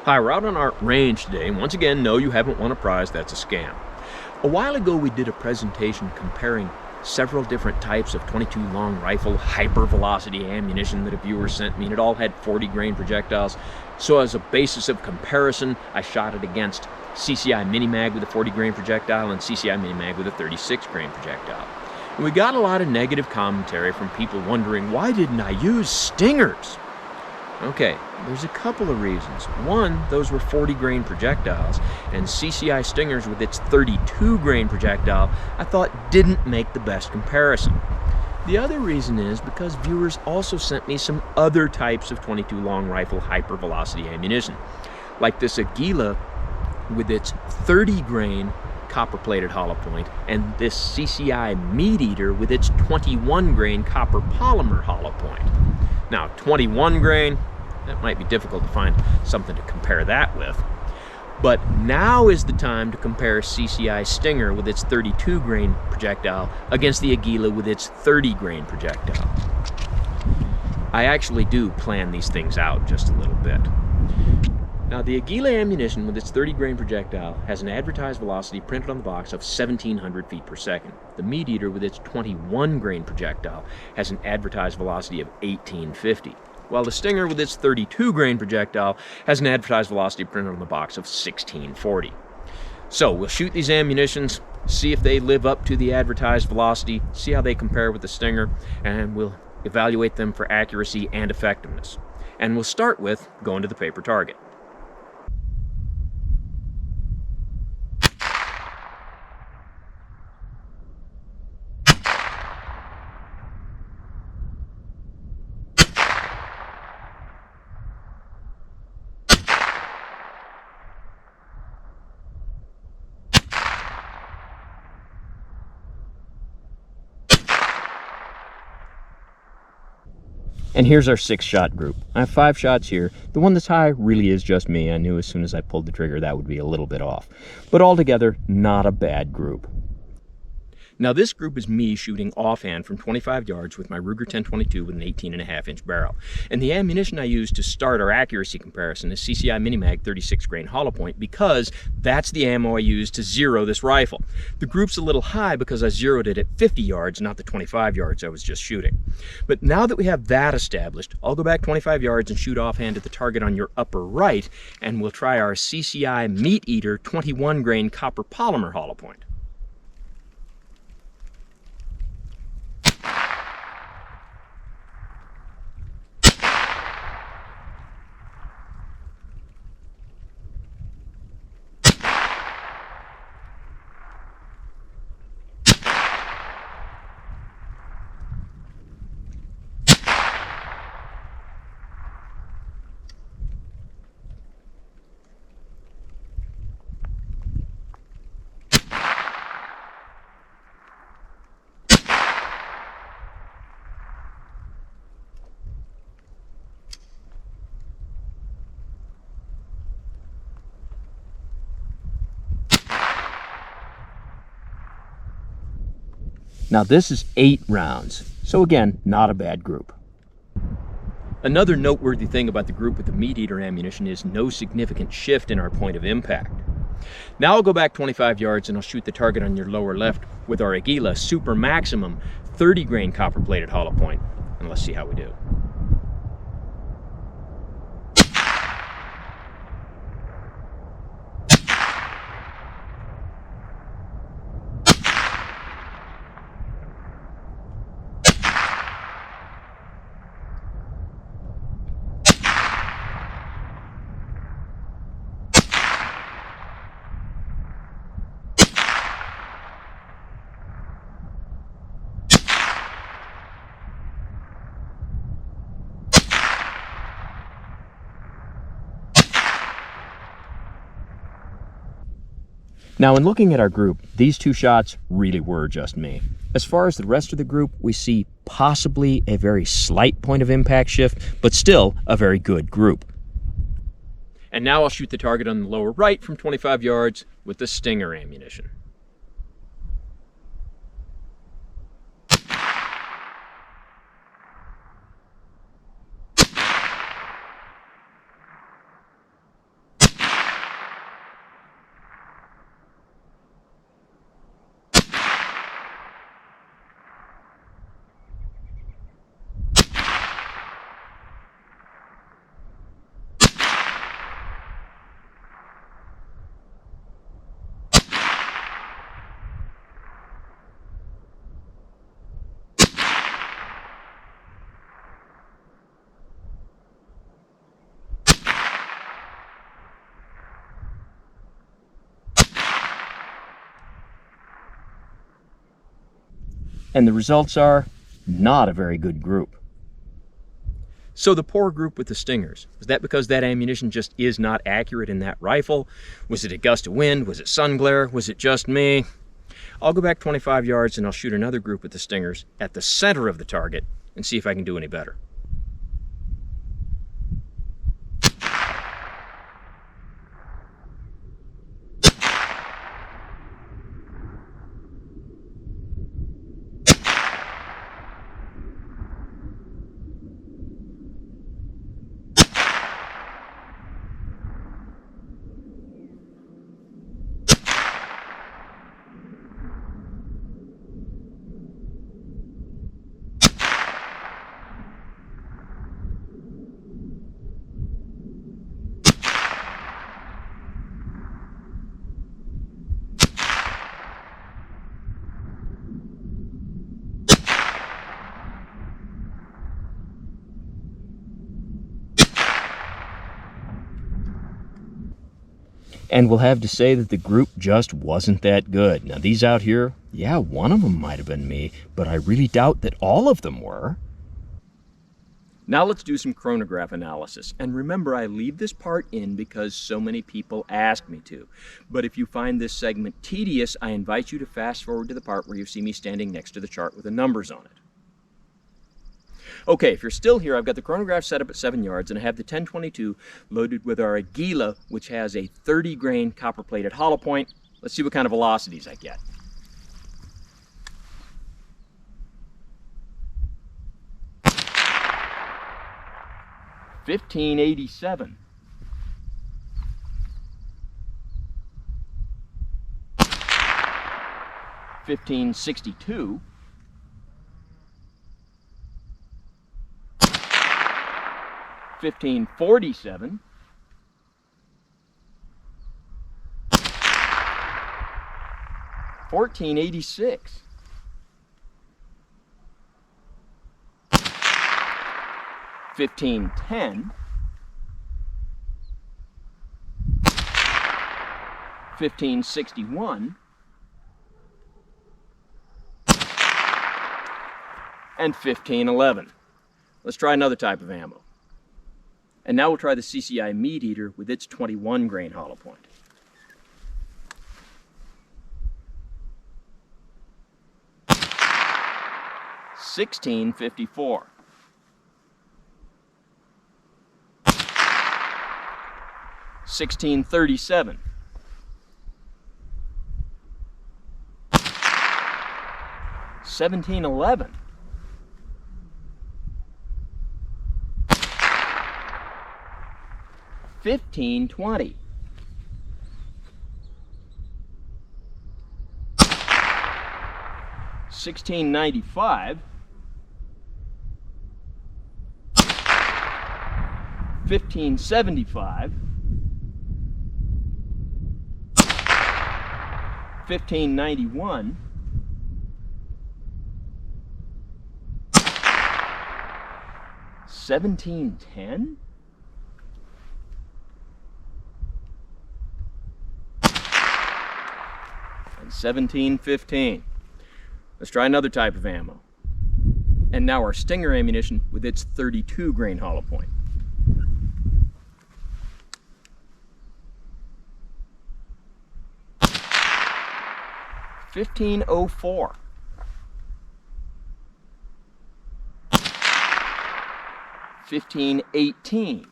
Hi, we're out on our range today, and once again, no, you haven't won a prize, that's a scam. A while ago, we did a presentation comparing several different types of 22 long rifle hypervelocity ammunition that a viewer sent me, and it all had 40 grain projectiles. So as a basis of comparison, I shot it against CCI Minimag with a 40 grain projectile and CCI Minimag with a 36 grain projectile. And we got a lot of negative commentary from people wondering, why didn't I use stingers? Okay, there's a couple of reasons. One, those were 40 grain projectiles, and CCI Stingers with its 32 grain projectile I thought didn't make the best comparison. The other reason is because viewers also sent me some other types of 22 long rifle hypervelocity ammunition, like this Aguila with its 30 grain copper-plated hollow point, and this CCI Meateater with its 21 grain copper polymer hollow point. Now, 21 grain, that might be difficult to find something to compare that with. But now is the time to compare CCI Stinger with its 32 grain projectile against the Aguila with its 30 grain projectile. I actually do plan these things out just a little bit. Now, the Aguila ammunition with its 30 grain projectile has an advertised velocity printed on the box of 1,700 feet per second. The Meateater with its 21 grain projectile has an advertised velocity of 1,850. While the Stinger with its 32 grain projectile has an advertised velocity printed on the box of 1,640. So we'll shoot these ammunitions, see if they live up to the advertised velocity, see how they compare with the Stinger, and we'll evaluate them for accuracy and effectiveness. And we'll start with going to the paper target. And here's our 6-shot group. I have 5 shots here. The one that's high really is just me. I knew as soon as I pulled the trigger that would be a little bit off. But altogether, not a bad group. Now this group is me shooting offhand from 25 yards with my Ruger 1022 with an 18.5-inch barrel. And the ammunition I used to start our accuracy comparison is CCI Minimag 36 grain hollow point, because that's the ammo I used to zero this rifle. The group's a little high because I zeroed it at 50 yards, not the 25 yards I was just shooting. But now that we have that established, I'll go back 25 yards and shoot offhand at the target on your upper right, and we'll try our CCI Meateater 21 grain copper polymer hollow point. Now this is 8 rounds, so again, not a bad group. Another noteworthy thing about the group with the Meateater ammunition is no significant shift in our point of impact. Now I'll go back 25 yards and I'll shoot the target on your lower left with our Aguila Super Maximum 30 grain copper plated hollow point, and let's see how we do. Now, in looking at our group, these 2 shots really were just me. As far as the rest of the group, we see possibly a very slight point of impact shift, but still a very good group. And now I'll shoot the target on the lower right from 25 yards with the Stinger ammunition. And the results are not a very good group. So the poor group with the stingers, was that because that ammunition just is not accurate in that rifle? Was it a gust of wind? Was it sun glare? Was it just me? I'll go back 25 yards and I'll shoot another group with the stingers at the center of the target and see if I can do any better. And we'll have to say that the group just wasn't that good. Now these out here, yeah, one of them might have been me, but I really doubt that all of them were. Now let's do some chronograph analysis. And remember, I leave this part in because so many people ask me to. But if you find this segment tedious, I invite you to fast forward to the part where you see me standing next to the chart with the numbers on it. Okay, if you're still here, I've got the chronograph set up at 7 yards, and I have the 1022 loaded with our Aguila, which has a 30-grain copper-plated hollow point. Let's see what kind of velocities I get. $15.87. $15.62. $15.47. $14.86. $15.10. $15.61. And $15.11. Let's try another type of ammo. And now we'll try the CCI Meateater with its 21-grain hollow point. $16.54. $16.37. $17.11. $15.20. $16.95. $15.75. $15.91. $17.10. And $17.15. Let's try another type of ammo. And now our Stinger ammunition with its 32-grain hollow point. $15.04. $15.18.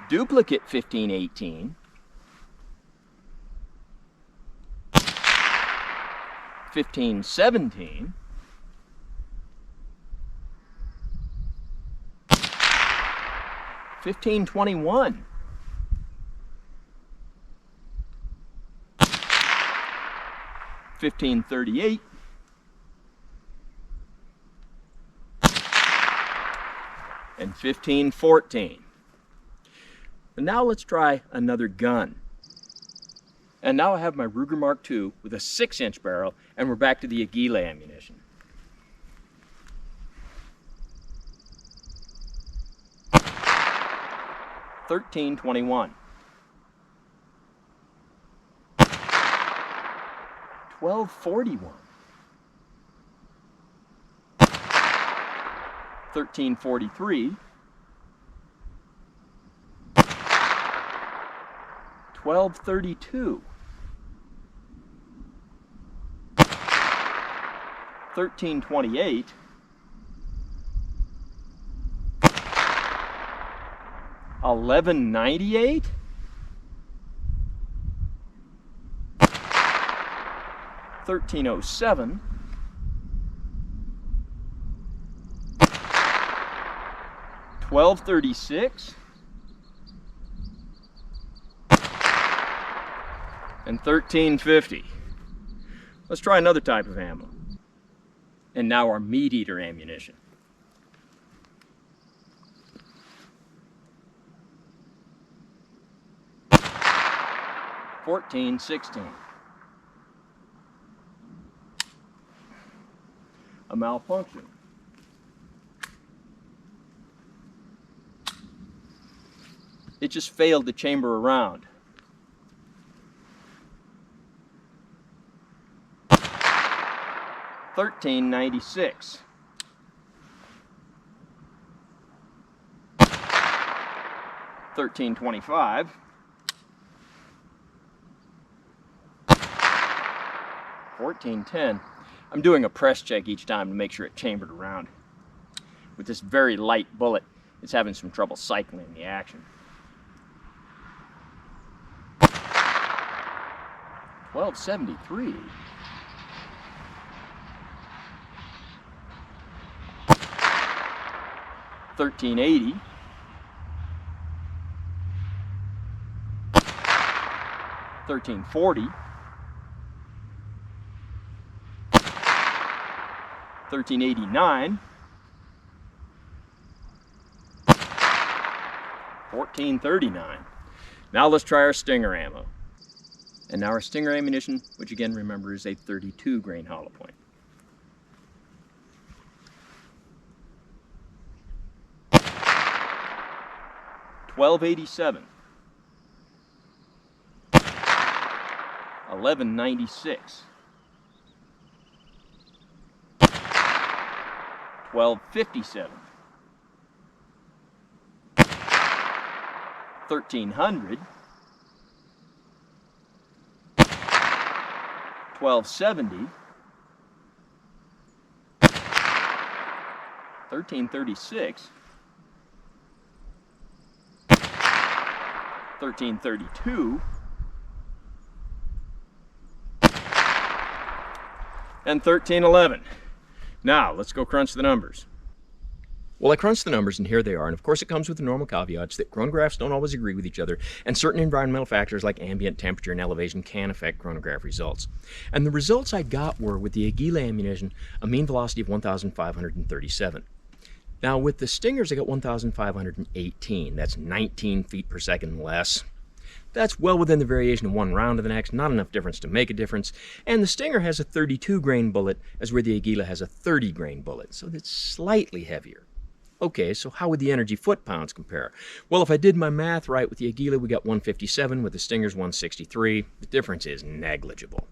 Duplicate $15.18. $15.17. $15.21. $15.38. And $15.14. And now let's try another gun. And now I have my Ruger Mark II with a 6-inch barrel, and we're back to the Aguila ammunition. $13.21. 1241. 1343. 1232. 1328. 1198. 1307. 1236. And 1350. Let's try another type of ammo. And now our Meateater ammunition. $14.16. A malfunction. It just failed to chamber around. $13.96. $13.25. $14.10. I'm doing a press check each time to make sure it chambered around. With this very light bullet, it's having some trouble cycling the action. $12.73. $13.80. $13.40. $13.89. $14.39. Now let's try our Stinger ammo. And now our Stinger ammunition, which again, remember, is a 32 grain hollow point. $12.87. $11.96. $12.57. $13.00. $12.70. $13.36. $13.32. And $13.11. Now, let's go crunch the numbers. Well, I crunched the numbers, and here they are. And of course, it comes with the normal caveats that chronographs don't always agree with each other, and certain environmental factors like ambient temperature and elevation can affect chronograph results. And the results I got were, with the Aguila ammunition, a mean velocity of 1,537. Now, with the Stingers, I got 1,518. That's 19 feet per second less. That's well within the variation of one round to the next, not enough difference to make a difference. And the Stinger has a 32 grain bullet, as where the Aguila has a 30 grain bullet, so that's slightly heavier. Okay, so how would the energy foot-pounds compare? Well, if I did my math right, with the Aguila we got 157, with the Stingers 163. The difference is negligible.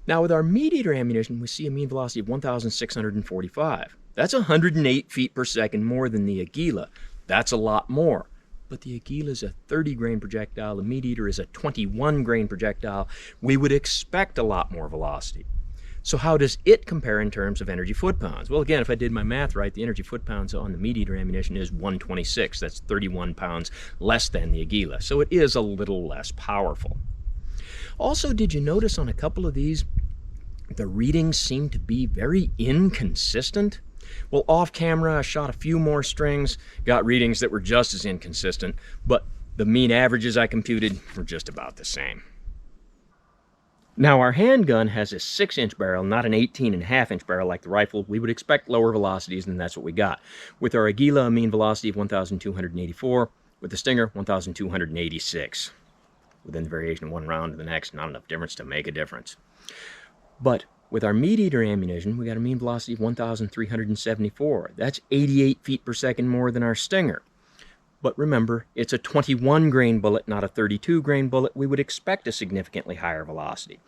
Now with our Meateater ammunition, we see a mean velocity of 1,645. That's 108 feet per second more than the Aguila. That's a lot more. But the Aguila is a 30 grain projectile, the Meateater is a 21 grain projectile. We would expect a lot more velocity. So how does it compare in terms of energy foot-pounds? Well, again, if I did my math right, the energy foot-pounds on the Meateater ammunition is 126. That's 31 pounds less than the Aguila. So it is a little less powerful. Also, did you notice on a couple of these, the readings seem to be very inconsistent? Well, off camera, I shot a few more strings, got readings that were just as inconsistent, but the mean averages I computed were just about the same. Now, our handgun has a 6-inch barrel, not an 18.5-inch barrel like the rifle. We would expect lower velocities, and that's what we got. With our Aguila, a mean velocity of 1,284. With the Stinger, 1,286. Within the variation of one round to the next, not enough difference to make a difference. But with our Meateater ammunition, we got a mean velocity of 1,374. That's 88 feet per second more than our Stinger. But remember, it's a 21 grain bullet, not a 32 grain bullet. We would expect a significantly higher velocity.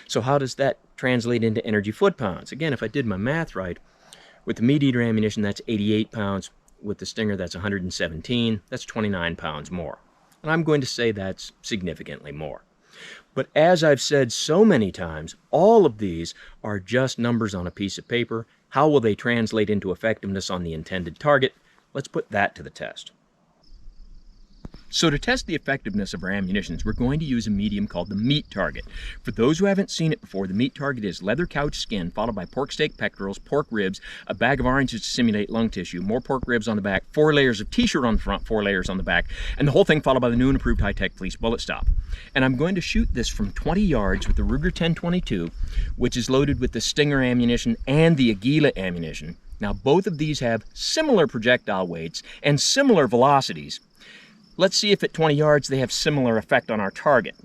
So how does that translate into energy foot-pounds? Again, if I did my math right, with the Meateater ammunition, that's 88 pounds. With the Stinger, that's 117. That's 29 pounds more. And I'm going to say that's significantly more. But as I've said so many times, all of these are just numbers on a piece of paper. How will they translate into effectiveness on the intended target? Let's put that to the test. So to test the effectiveness of our ammunitions, we're going to use a medium called the meat target. For those who haven't seen it before, the meat target is leather couch skin, followed by pork steak pectorals, pork ribs, a bag of oranges to simulate lung tissue, more pork ribs on the back, 4 layers of t-shirt on the front, 4 layers on the back, and the whole thing followed by the new and improved high-tech fleece bullet stop. And I'm going to shoot this from 20 yards with the Ruger 1022, which is loaded with the Stinger ammunition and the Aguila ammunition. Now both of these have similar projectile weights and similar velocities. Let's see if at 20 yards they have similar effect on our target.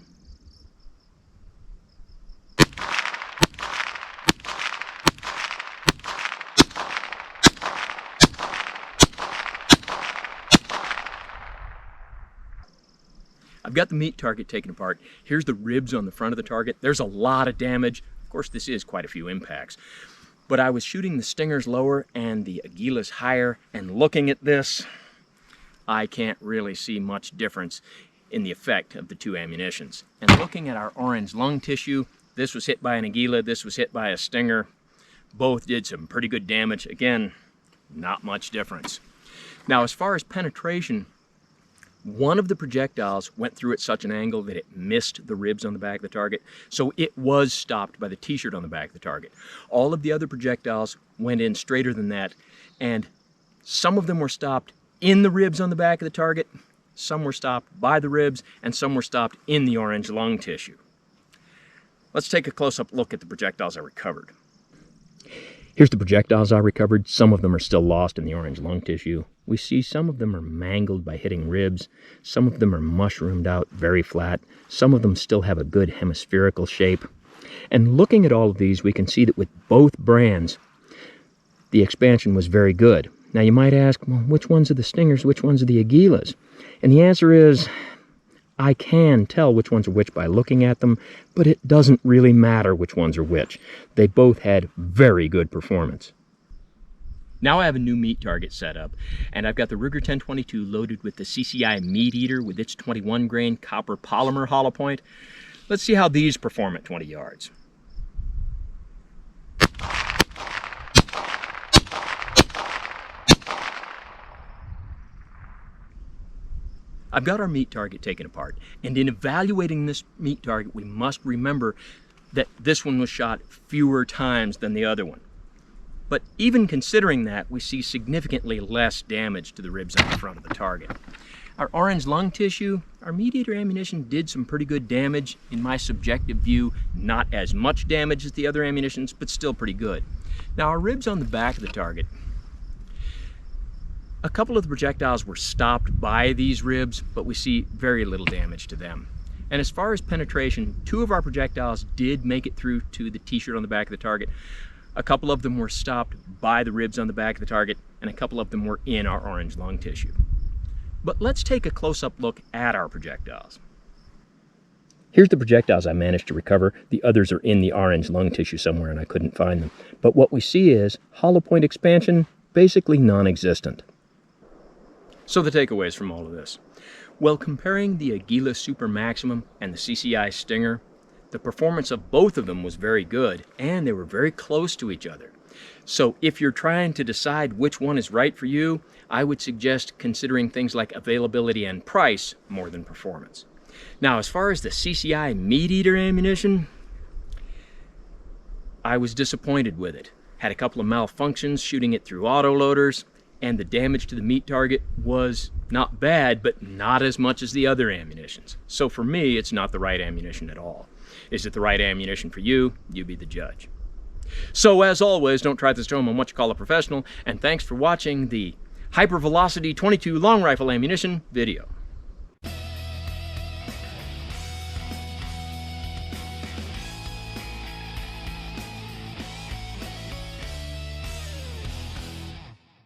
I've got the meat target taken apart. Here's the ribs on the front of the target. There's a lot of damage. Of course, this is quite a few impacts. But I was shooting the Stingers lower and the Aguilas higher, and looking at this, I can't really see much difference in the effect of the two ammunitions. And looking at our orange lung tissue, this was hit by an Aguila, this was hit by a Stinger. Both did some pretty good damage. Again, not much difference. Now, as far as penetration, one of the projectiles went through at such an angle that it missed the ribs on the back of the target, so it was stopped by the t-shirt on the back of the target. All of the other projectiles went in straighter than that, and some of them were stopped in the ribs on the back of the target, some were stopped by the ribs, and some were stopped in the orange lung tissue. Let's take a close-up look at the projectiles I recovered. Here's the projectiles I recovered. Some of them are still lost in the orange lung tissue. We see some of them are mangled by hitting ribs. Some of them are mushroomed out, very flat. Some of them still have a good hemispherical shape. And looking at all of these, we can see that with both brands, the expansion was very good. Now you might ask, well, which ones are the Stingers, which ones are the Aguilas? And the answer is, I can tell which ones are which by looking at them, but it doesn't really matter which ones are which. They both had very good performance. Now I have a new meat target set up, and I've got the Ruger 1022 loaded with the CCI Meateater with its 21 grain copper polymer hollow point. Let's see how these perform at 20 yards. I've got our meat target taken apart, and in evaluating this meat target, we must remember that this one was shot fewer times than the other one. But even considering that, we see significantly less damage to the ribs on the front of the target. Our orange lung tissue, our Meateater ammunition did some pretty good damage. In my subjective view, not as much damage as the other ammunitions, but still pretty good. Now our ribs on the back of the target, a couple of the projectiles were stopped by these ribs, but we see very little damage to them. And as far as penetration, 2 of our projectiles did make it through to the t-shirt on the back of the target. A couple of them were stopped by the ribs on the back of the target, and a couple of them were in our orange lung tissue. But let's take a close-up look at our projectiles. Here's the projectiles I managed to recover. The others are in the orange lung tissue somewhere, and I couldn't find them. But what we see is hollow point expansion, basically non-existent. So the takeaways from all of this. Well, comparing the Aguila Super Maximum and the CCI Stinger, the performance of both of them was very good, and they were very close to each other. So if you're trying to decide which one is right for you, I would suggest considering things like availability and price more than performance. Now, as far as the CCI Meateater ammunition, I was disappointed with it. Had a couple of malfunctions shooting it through autoloaders, and the damage to the meat target was not bad, but not as much as the other ammunitions. So for me, it's not the right ammunition at all. Is it the right ammunition for you? You be the judge. So as always, don't try this at home on what you call a professional, and thanks for watching the Hypervelocity 22 long rifle ammunition video.